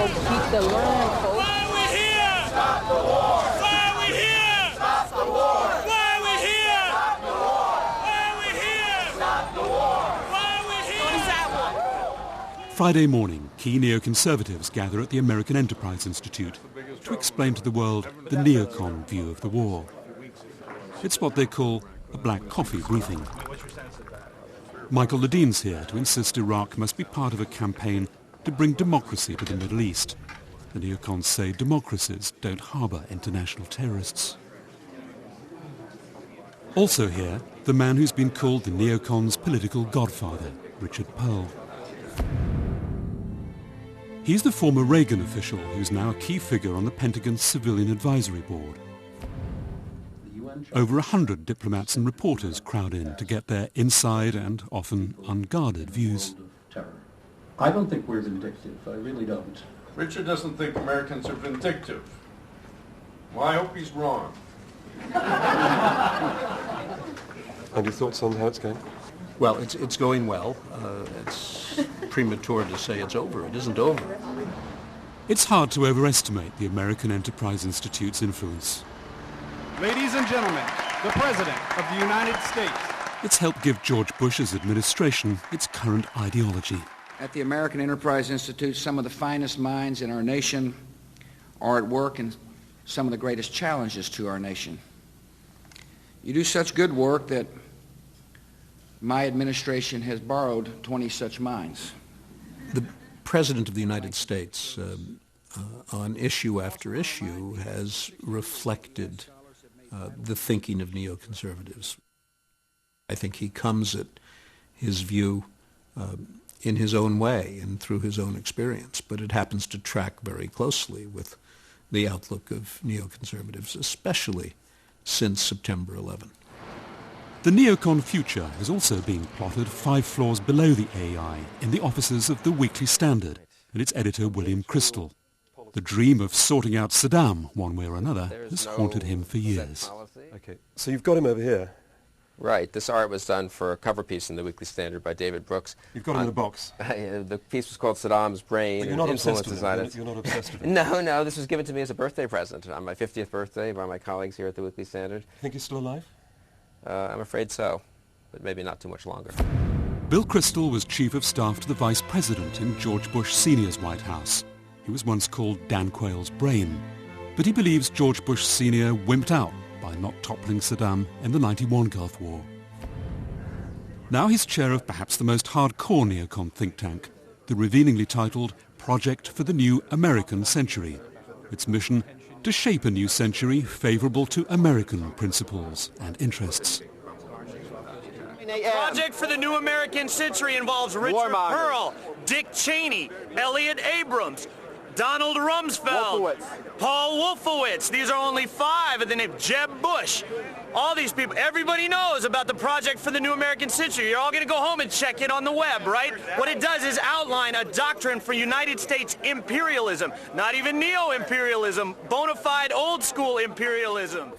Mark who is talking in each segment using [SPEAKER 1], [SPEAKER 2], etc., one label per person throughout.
[SPEAKER 1] folks keep the land, folks.
[SPEAKER 2] Why are we here? Stop the war! Why are we here? Stop the war! Why are we here? Stop the war! Why are we here? Stop the war! Why are we here? What is that one?
[SPEAKER 3] Friday morning, key neoconservatives gather at the American Enterprise Institute to explain to the world the neocon view of the war. It's what they call a black coffee briefing. Michael Ledine's here to insist Iraq must be part of a campaign to bring democracy to the Middle East. The neocons say democracies don't harbour international terrorists. Also here, the man who's been called the neocons' political godfather, Richard Perle. He's the former Reagan official who's now a key figure on the Pentagon's Civilian Advisory Board. Over 100 diplomats and reporters crowd in to get their inside and often unguarded views.
[SPEAKER 4] I don't think we're vindictive. I really don't.
[SPEAKER 5] Richard doesn't think Americans are vindictive. Well, I hope he's wrong.
[SPEAKER 6] And your thoughts on how it's going?
[SPEAKER 4] Well, it's going well. It's premature to say it's over. It isn't over.
[SPEAKER 3] It's hard to overestimate the American Enterprise Institute's influence.
[SPEAKER 7] Ladies and gentlemen, the President of the United States.
[SPEAKER 3] It's helped give George Bush's administration its current ideology.
[SPEAKER 8] At the American Enterprise Institute, some of the finest minds in our nation are at work in some of the greatest challenges to our nation. You do such good work that my administration has borrowed 20 such minds.
[SPEAKER 4] The President of the United States, on issue after issue, has reflected the thinking of neoconservatives. I think he comes at his view in his own way and through his own experience, but it happens to track very closely with the outlook of neoconservatives, especially since September 11.
[SPEAKER 3] The neocon future is also being plotted 5 floors below the AEI in the offices of the Weekly Standard and its editor William Crystal. The dream of sorting out Saddam one way or another has haunted him for years.
[SPEAKER 6] Okay, so you've got him over here.
[SPEAKER 9] Right. This art was done for a cover piece in the Weekly Standard by David Brooks.
[SPEAKER 6] You've got him in a box.
[SPEAKER 9] The piece was called Saddam's Brain.
[SPEAKER 6] But you're not obsessed with
[SPEAKER 9] it.
[SPEAKER 6] You're not obsessed with it.
[SPEAKER 9] No. This was given to me as a birthday present on my 50th birthday by my colleagues here at the Weekly Standard.
[SPEAKER 6] Think he's still alive?
[SPEAKER 9] I'm afraid so, but maybe not too much longer.
[SPEAKER 3] Bill Crystal was chief of staff to the vice president in George Bush Sr.'s White House. He was once called Dan Quayle's brain, but he believes George Bush Sr. wimped out by not toppling Saddam in the '91 Gulf War. Now he's chair of perhaps the most hardcore neocon think tank, the revealingly titled Project for the New American Century. Its mission, to shape a new century favourable to American principles and interests.
[SPEAKER 2] Project for the New American Century involves Richard Perle, Dick Cheney, Elliott Abrams, Donald Rumsfeld, Paul Wolfowitz. These are only 5 of the name. Jeb Bush. All these people, everybody knows about the Project for the New American Century. You're all going to go home and check it on the web, right? What it does is outline a doctrine for United States imperialism. Not even neo-imperialism, bona fide old-school imperialism.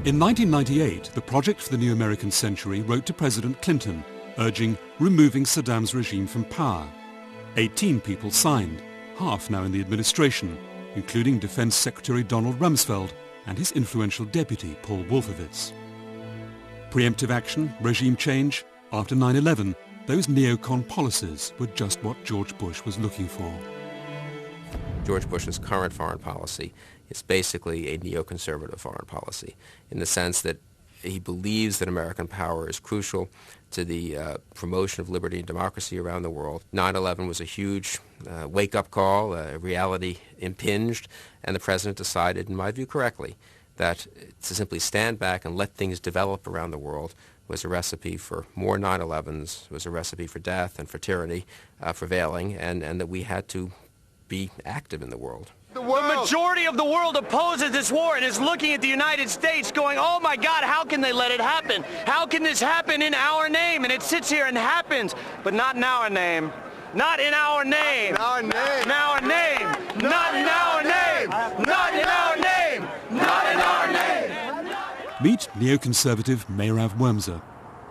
[SPEAKER 3] In 1998, the Project for the New American Century wrote to President Clinton, urging removing Saddam's regime from power. 18 people signed, half now in the administration, including Defense Secretary Donald Rumsfeld and his influential deputy, Paul Wolfowitz. Preemptive action, regime change, after 9/11, those neocon policies were just what George Bush was looking for.
[SPEAKER 9] George Bush's current foreign policy is basically a neoconservative foreign policy in the sense that he believes that American power is crucial to the promotion of liberty and democracy around the world. 9/11 was a huge wake-up call, reality impinged, and the president decided, in my view correctly, that to simply stand back and let things develop around the world was a recipe for more 9/11s, was a recipe for death and for tyranny prevailing, and that we had to be active in the world.
[SPEAKER 2] The majority of the world opposes this war and is looking at the United States going, oh my God, how can they let it happen? How can this happen in our name? And it sits here and happens, but not in our name. Not in our name.
[SPEAKER 5] Our name.
[SPEAKER 2] In our name. Not in our name. Not in our name. Not in our name.
[SPEAKER 3] Meet neoconservative Mehrav Wormser.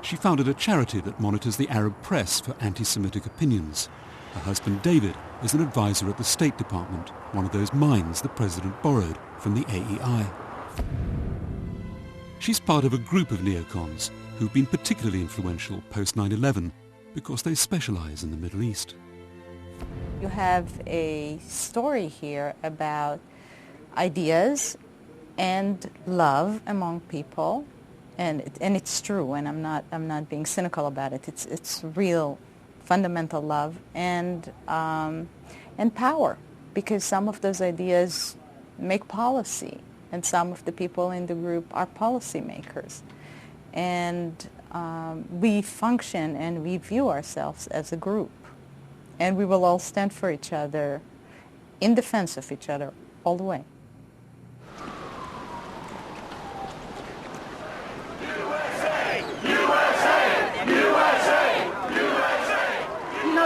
[SPEAKER 3] She founded a charity that monitors the Arab press for anti-Semitic opinions. Her husband David is an advisor at the State Department, one of those mines the president borrowed from the AEI. She's part of a group of neocons who've been particularly influential post 9/11 because they specialize in the Middle East.
[SPEAKER 1] You have a story here about ideas and love among people, and it's true, and I'm not being cynical about it. It's real, fundamental love and power, because some of those ideas make policy, and some of the people in the group are policymakers, and we function and we view ourselves as a group, and we will all stand for each other, in defense of each other, all the way.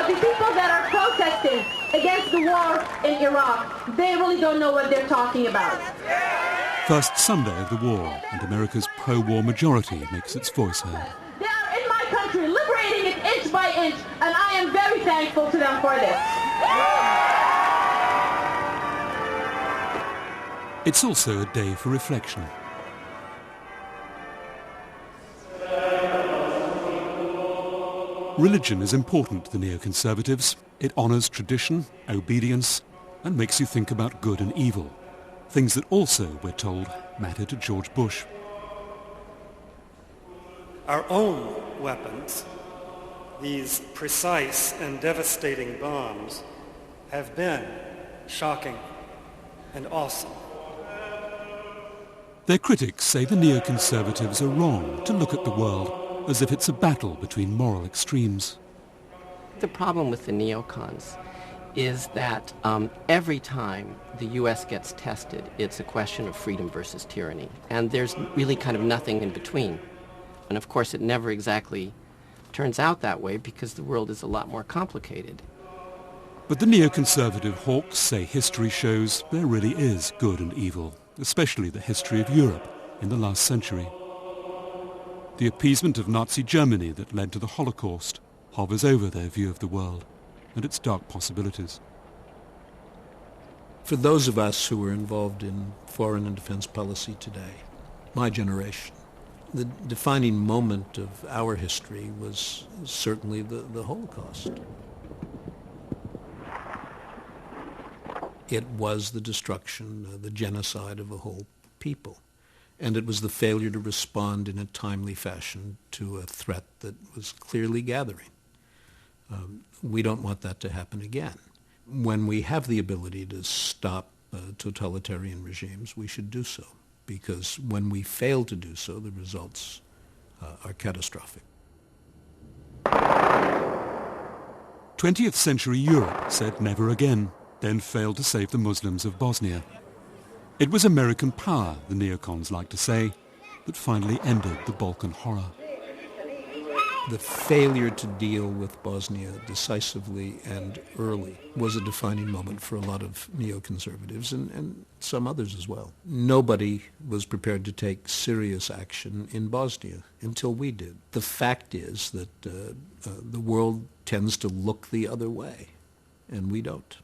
[SPEAKER 10] The people that are protesting against the war in Iraq, they really don't know what they're talking about.
[SPEAKER 3] First Sunday of the war, and America's pro-war majority makes its voice heard.
[SPEAKER 10] They are in my country, liberating it inch by inch, and I am very thankful to them for this.
[SPEAKER 3] It's also a day for reflection. Religion is important to the neoconservatives. It honors tradition, obedience, and makes you think about good and evil. Things that also, we're told, matter to George Bush.
[SPEAKER 11] Our own weapons, these precise and devastating bombs, have been shocking and awesome.
[SPEAKER 3] Their critics say the neoconservatives are wrong to look at the world as if it's a battle between moral extremes.
[SPEAKER 12] The problem with the neocons is that every time the U.S. gets tested, it's a question of freedom versus tyranny. And there's really kind of nothing in between. And of course, it never exactly turns out that way because the world is a lot more complicated.
[SPEAKER 3] But the neoconservative hawks say history shows there really is good and evil, especially the history of Europe in the last century. The appeasement of Nazi Germany that led to the Holocaust hovers over their view of the world and its dark possibilities.
[SPEAKER 4] For those of us who are involved in foreign and defense policy today, my generation, the defining moment of our history was certainly the Holocaust. It was the destruction, the genocide of a whole people. And it was the failure to respond in a timely fashion to a threat that was clearly gathering. We don't want that to happen again. When we have the ability to stop totalitarian regimes, we should do so, because when we fail to do so, the results are catastrophic.
[SPEAKER 3] 20th century Europe said never again, then failed to save the Muslims of Bosnia. It was American power, the neocons like to say, that finally ended the Balkan horror.
[SPEAKER 4] The failure to deal with Bosnia decisively and early was a defining moment for a lot of neoconservatives and some others as well. Nobody was prepared to take serious action in Bosnia until we did. The fact is that the world tends to look the other way, and we don't.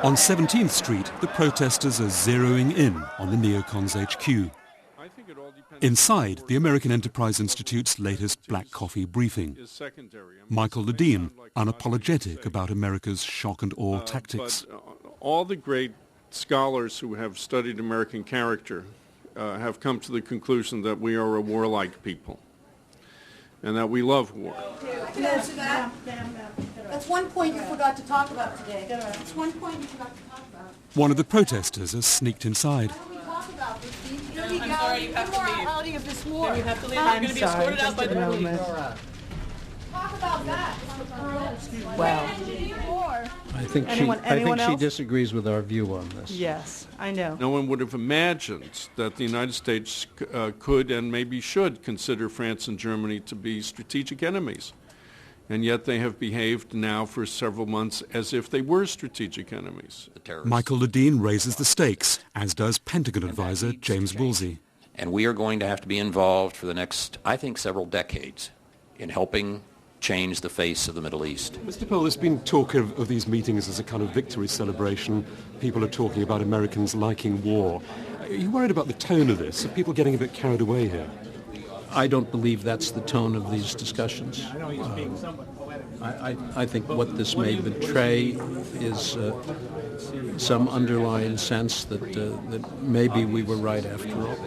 [SPEAKER 3] On 17th Street, the protesters are zeroing in on the neocons HQ. Inside, the American Enterprise Institute's latest black coffee briefing. Michael Ledeen, unapologetic about America's shock and awe tactics.
[SPEAKER 5] But all the great scholars who have studied American character have come to the conclusion that we are a warlike people and that we love war.
[SPEAKER 10] That's one point you forgot to talk about today. That's one point you forgot to talk about.
[SPEAKER 3] One of the protesters has sneaked inside.
[SPEAKER 10] What do we talk about? I'm sorry, you have to leave. Of this war.
[SPEAKER 13] You have to leave. You're going to be escorted out by the police.
[SPEAKER 10] Talk about that.
[SPEAKER 13] Wow.
[SPEAKER 6] I think she disagrees with our view on this.
[SPEAKER 13] Yes, I know.
[SPEAKER 5] No one would have imagined that the United States could and maybe should consider France and Germany to be strategic enemies. And yet they have behaved now for several months as if they were strategic enemies.
[SPEAKER 3] Michael Ledeen raises the stakes, as does Pentagon advisor James Woolsey.
[SPEAKER 14] And we are going to have to be involved for the next, I think, several decades in helping change the face of the Middle East.
[SPEAKER 3] Mr. Pohl, there's been talk of these meetings as a kind of victory celebration. People are talking about Americans liking war. Are you worried about the tone of this? Are people getting a bit carried away here?
[SPEAKER 4] I don't believe that's the tone of these discussions. I think what this may betray is some underlying sense that maybe we were right after all.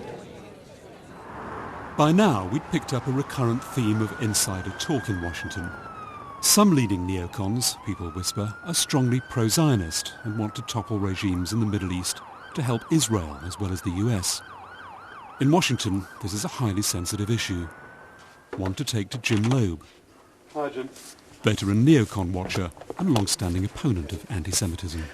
[SPEAKER 3] By now, we'd picked up a recurrent theme of insider talk in Washington. Some leading neocons, people whisper, are strongly pro-Zionist and want to topple regimes in the Middle East to help Israel as well as the US. In Washington, this is a highly sensitive issue. One to take to Jim Loeb,
[SPEAKER 15] Hi, Jim.
[SPEAKER 3] veteran neocon watcher and long-standing opponent of anti-Semitism.